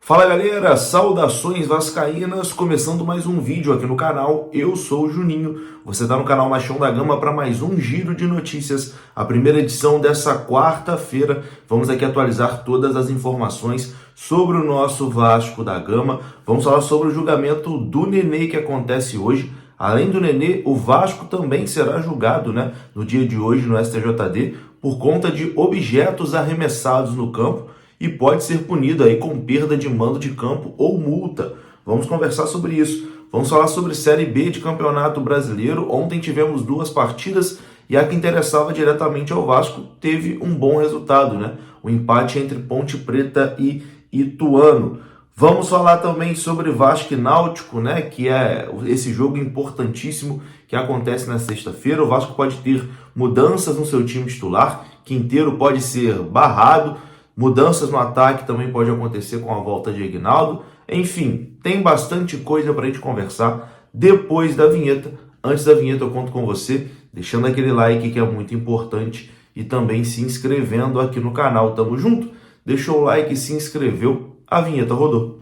Fala galera, saudações vascaínas, começando mais um vídeo aqui no canal. Eu sou o Juninho, você está no canal Machão da Gama para mais um giro de notícias, a primeira edição dessa quarta-feira. Vamos aqui atualizar todas as informações sobre o nosso Vasco da Gama. Vamos falar sobre o julgamento do Nenê que acontece hoje. Além do Nenê, o Vasco também será julgado, no dia de hoje no STJD por conta de objetos arremessados no campo e pode ser punido aí com perda de mando de campo ou multa. Vamos conversar sobre isso. Vamos falar sobre Série B de Campeonato Brasileiro. Ontem tivemos duas partidas e a que interessava diretamente ao Vasco teve um bom resultado, O empate entre Ponte Preta e Ituano. Vamos falar também sobre Vasco e Náutico, que é esse jogo importantíssimo que acontece na sexta-feira. O Vasco pode ter mudanças no seu time titular, Quinteiro pode ser barrado, mudanças no ataque também pode acontecer com a volta de Aguinaldo. Enfim, tem bastante coisa para a gente conversar depois da vinheta. Antes da vinheta eu conto com você, deixando aquele like que é muito importante e também se inscrevendo aqui no canal. Tamo junto? Deixou o like e se inscreveu. A vinheta rodou.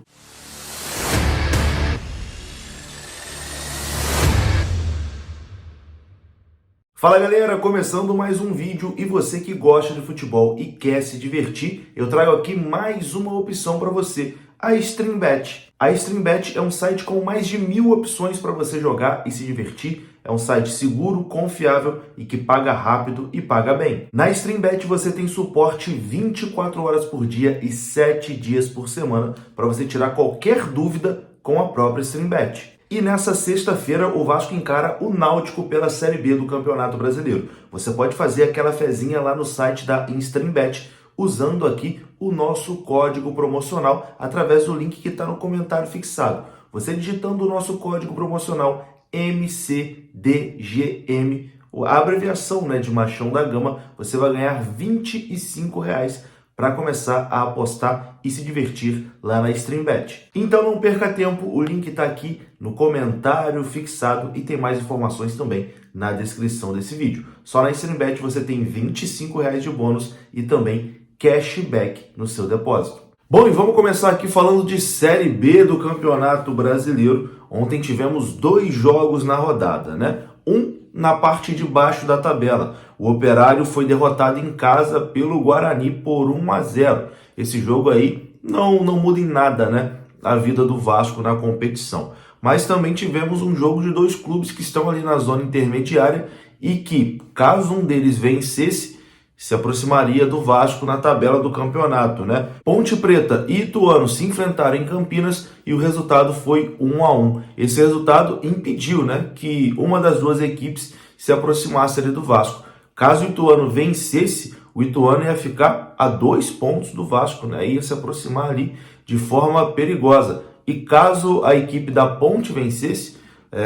Fala galera, começando mais um vídeo e você que gosta de futebol e quer se divertir, eu trago aqui mais uma opção para você, a StreamBet. A StreamBet é um site com mais de 1000 opções para você jogar e se divertir. É um site seguro, confiável e que paga rápido e paga bem. Na StreamBet você tem suporte 24 horas por dia e 7 dias por semana para você tirar qualquer dúvida com a própria StreamBet. E nessa sexta-feira o Vasco encara o Náutico pela Série B do Campeonato Brasileiro. Você pode fazer aquela fezinha lá no site da StreamBet usando aqui o nosso código promocional através do link que está no comentário fixado. Você digitando o nosso código promocional MCDGM, a abreviação de Machão da Gama, você vai ganhar R$ 25 para começar a apostar e se divertir lá na StreamBet. Então não perca tempo, o link está aqui no comentário fixado e tem mais informações também na descrição desse vídeo. Só na StreamBet você tem R$ 25 de bônus e também cashback no seu depósito. Bom, e vamos começar aqui falando de Série B do Campeonato Brasileiro. Ontem tivemos 2 jogos na rodada, Um na parte de baixo da tabela. O Operário foi derrotado em casa pelo Guarani por 1-0. Esse jogo aí não muda em nada, a vida do Vasco na competição. Mas também tivemos um jogo de 2 clubes que estão ali na zona intermediária e que, caso um deles vencesse, se aproximaria do Vasco na tabela do campeonato, Ponte Preta e Ituano se enfrentaram em Campinas e o resultado foi 1-1. Esse resultado impediu, que uma das duas equipes se aproximasse ali do Vasco. Caso o Ituano vencesse, o Ituano ia ficar a 2 pontos do Vasco, Ia se aproximar ali de forma perigosa. E caso a equipe da Ponte vencesse,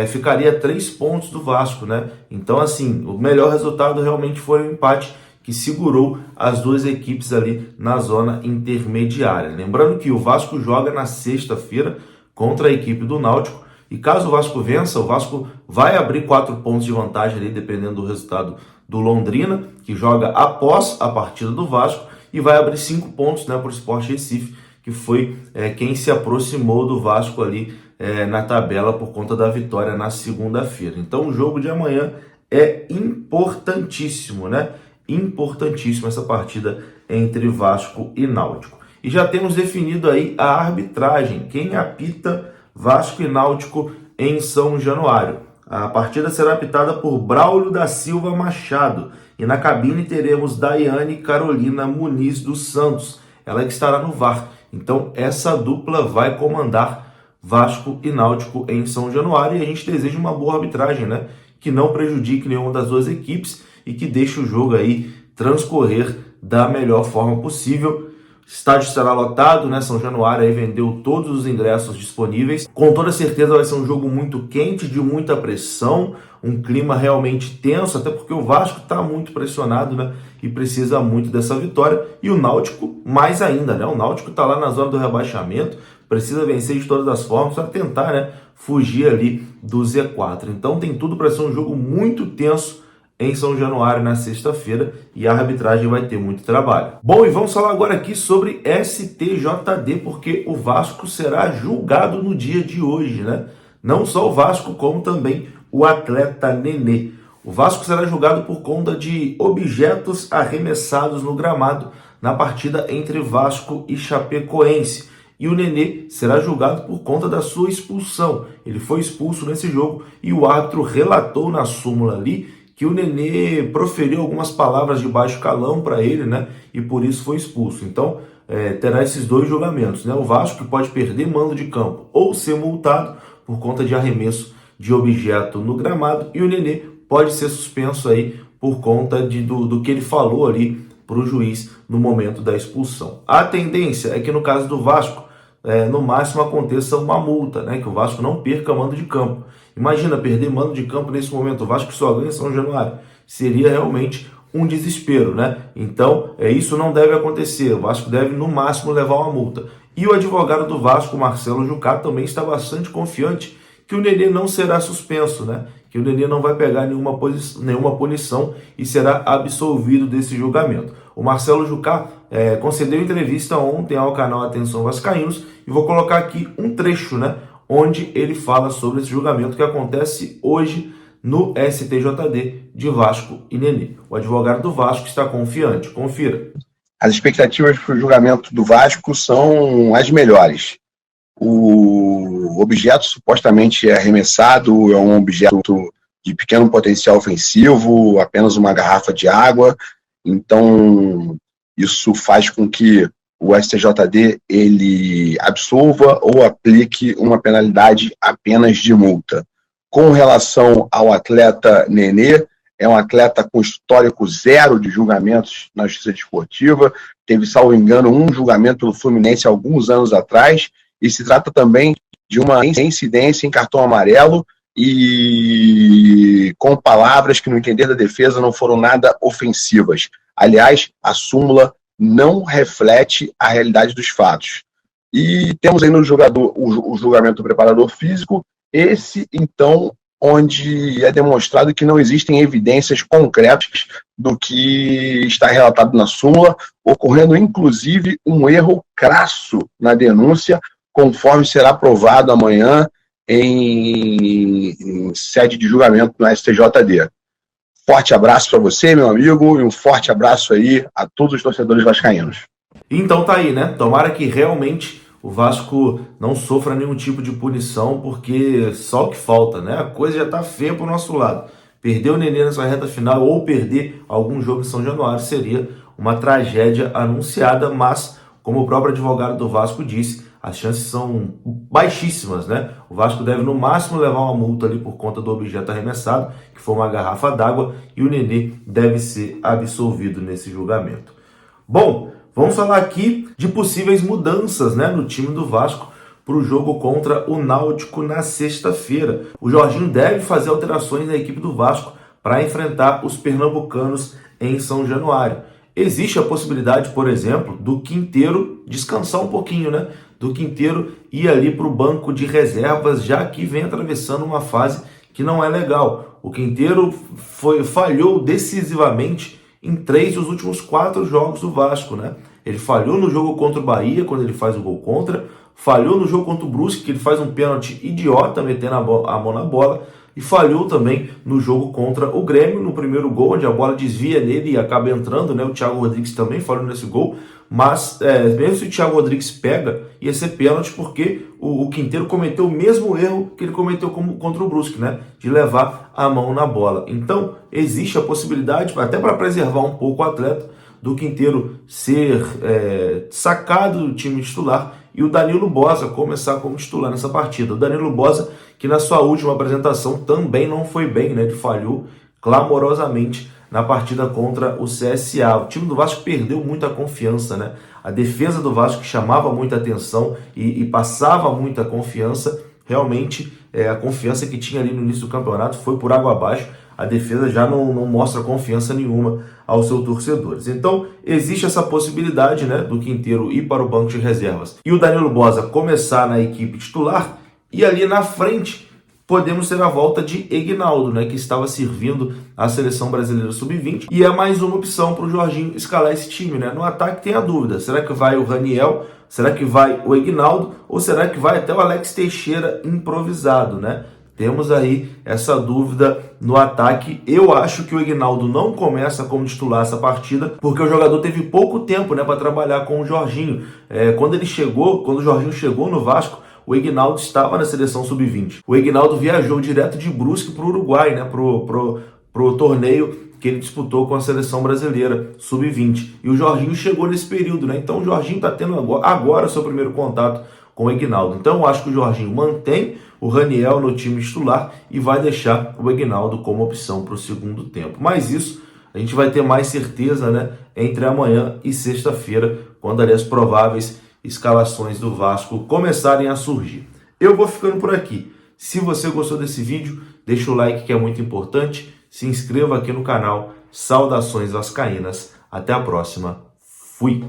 ficaria a 3 pontos do Vasco, Então, assim, o melhor resultado realmente foi o empate que segurou as duas equipes ali na zona intermediária. Lembrando que o Vasco joga na sexta-feira contra a equipe do Náutico e caso o Vasco vença, o Vasco vai abrir 4 pontos de vantagem ali, dependendo do resultado do Londrina, que joga após a partida do Vasco, e vai abrir 5 pontos para o Sport Recife, que foi quem se aproximou do Vasco ali na tabela por conta da vitória na segunda-feira. Então o jogo de amanhã é importantíssimo, Importantíssima essa partida entre Vasco e Náutico. E já temos definido aí a arbitragem, quem apita Vasco e Náutico em São Januário. A partida será apitada por Braulio da Silva Machado e na cabine teremos Daiane Carolina Muniz dos Santos, ela que estará no VAR. Então essa dupla vai comandar Vasco e Náutico em São Januário e a gente deseja uma boa arbitragem, que não prejudique nenhuma das duas equipes e que deixe o jogo aí transcorrer da melhor forma possível. O estádio será lotado, São Januário aí vendeu todos os ingressos disponíveis. Com toda certeza vai ser um jogo muito quente, de muita pressão, um clima realmente tenso, até porque o Vasco está muito pressionado, e precisa muito dessa vitória. E o Náutico mais ainda, O Náutico está lá na zona do rebaixamento, precisa vencer de todas as formas para tentar, fugir ali do Z4. Então tem tudo para ser um jogo muito tenso em São Januário na sexta-feira e a arbitragem vai ter muito trabalho. Bom, e vamos falar agora aqui sobre STJD, porque o Vasco será julgado no dia de hoje, né? Não só o Vasco, como também o atleta Nenê. O Vasco será julgado por conta de objetos arremessados no gramado na partida entre Vasco e Chapecoense. E o Nenê será julgado por conta da sua expulsão. Ele foi expulso nesse jogo e o árbitro relatou na súmula ali que o Nenê proferiu algumas palavras de baixo calão para ele, né? E por isso foi expulso. Então, terá esses dois julgamentos, né? O Vasco que pode perder mando de campo ou ser multado por conta de arremesso de objeto no gramado, e o Nenê pode ser suspenso aí por conta do que ele falou ali para o juiz no momento da expulsão. A tendência é que no caso do Vasco, no máximo aconteça uma multa, né? Que o Vasco não perca mando de campo. Imagina perder mando de campo nesse momento, o Vasco só ganha em São Januário. Seria realmente um desespero, né? Então, isso não deve acontecer. O Vasco deve, no máximo, levar uma multa. E o advogado do Vasco, Marcelo Jucá, também está bastante confiante que o Nenê não será suspenso, né? Que o Nenê não vai pegar nenhuma punição e será absolvido desse julgamento. O Marcelo Jucá concedeu entrevista ontem ao canal Atenção Vascaínos e vou colocar aqui um trecho, né? Onde ele fala sobre esse julgamento que acontece hoje no STJD de Vasco e Nenê. O advogado do Vasco está confiante. Confira. As expectativas para o julgamento do Vasco são as melhores. O objeto supostamente é arremessado, é um objeto de pequeno potencial ofensivo, apenas uma garrafa de água. Então, isso faz com que o STJD ele absolva ou aplique uma penalidade apenas de multa. Com relação ao atleta Nenê, é um atleta com histórico zero de julgamentos na justiça desportiva, teve, salvo engano, um julgamento pelo Fluminense há alguns anos atrás, e se trata também de uma incidência em cartão amarelo e com palavras que, no entender da defesa, não foram nada ofensivas. Aliás, a súmula não reflete a realidade dos fatos. E temos aí no jogador o julgamento do preparador físico, esse, então, onde é demonstrado que não existem evidências concretas do que está relatado na súmula, ocorrendo, inclusive, um erro crasso na denúncia, conforme será aprovado amanhã em sede de julgamento no STJD. Forte abraço para você, meu amigo, e um forte abraço aí a todos os torcedores vascaínos. Então tá aí, né? Tomara que realmente o Vasco não sofra nenhum tipo de punição, porque só o que falta, né? A coisa já tá feia pro nosso lado. Perder o Nenê nessa reta final ou perder algum jogo em São Januário seria uma tragédia anunciada, mas, como o próprio advogado do Vasco disse, as chances são baixíssimas, né? O Vasco deve no máximo levar uma multa ali por conta do objeto arremessado, que foi uma garrafa d'água, e o Nenê deve ser absolvido nesse julgamento. Bom, vamos falar aqui de possíveis mudanças, né, no time do Vasco para o jogo contra o Náutico na sexta-feira. O Jorginho deve fazer alterações na equipe do Vasco para enfrentar os pernambucanos em São Januário. Existe a possibilidade, por exemplo, do Quinteiro descansar um pouquinho, né? Do Quinteiro ir ali para o banco de reservas, já que vem atravessando uma fase que não é legal. O Quinteiro falhou decisivamente em 3 dos últimos 4 jogos do Vasco, né? Ele falhou no jogo contra o Bahia, quando ele faz o gol contra, falhou no jogo contra o Brusque, que ele faz um pênalti idiota, metendo a mão na bola, e falhou também no jogo contra o Grêmio, no primeiro gol, onde a bola desvia nele e acaba entrando, né? O Thiago Rodrigues também falhou nesse gol, mas mesmo se o Thiago Rodrigues pega, ia ser pênalti, porque o Quinteiro cometeu o mesmo erro que ele cometeu contra o Brusque, né? De levar a mão na bola. Então, existe a possibilidade, até para preservar um pouco o atleta, do Quinteiro ser sacado do time titular e o Danilo Bosa começar como titular nessa partida. O Danilo Bosa, que na sua última apresentação também não foi bem, né? Ele falhou clamorosamente na partida contra o CSA. O time do Vasco perdeu muita confiança, né? A defesa do Vasco, que chamava muita atenção e passava muita confiança, realmente a confiança que tinha ali no início do campeonato foi por água abaixo. A defesa já não mostra confiança nenhuma aos seus torcedores. Então, existe essa possibilidade, né, do Quinteiro ir para o banco de reservas e o Danilo Bosa começar na equipe titular, e ali na frente podemos ter a volta de Eginaldo, né, que estava servindo a seleção brasileira sub-20, e é mais uma opção para o Jorginho escalar esse time, né? No ataque tem a dúvida, será que vai o Raniel, será que vai o Eginaldo, ou será que vai até o Alex Teixeira improvisado, né? Temos aí essa dúvida no ataque. Eu acho que o Eginaldo não começa como titular essa partida, porque o jogador teve pouco tempo, né, para trabalhar com o Jorginho. Quando o Jorginho chegou no Vasco, o Eginaldo estava na seleção sub-20. O Eginaldo viajou direto de Brusque para o Uruguai, né, pro torneio que ele disputou com a seleção brasileira sub-20. E o Jorginho chegou nesse período, né? Então o Jorginho está tendo agora o seu primeiro contato com o Eginaldo. Então eu acho que o Jorginho mantém o Raniel no time titular e vai deixar o Eginaldo como opção para o segundo tempo. Mas isso a gente vai ter mais certeza, né, entre amanhã e sexta-feira, quando ali as prováveis escalações do Vasco começarem a surgir. Eu vou ficando por aqui. Se você gostou desse vídeo, deixa o like que é muito importante, se inscreva aqui no canal. Saudações vascaínas. Até a próxima. Fui!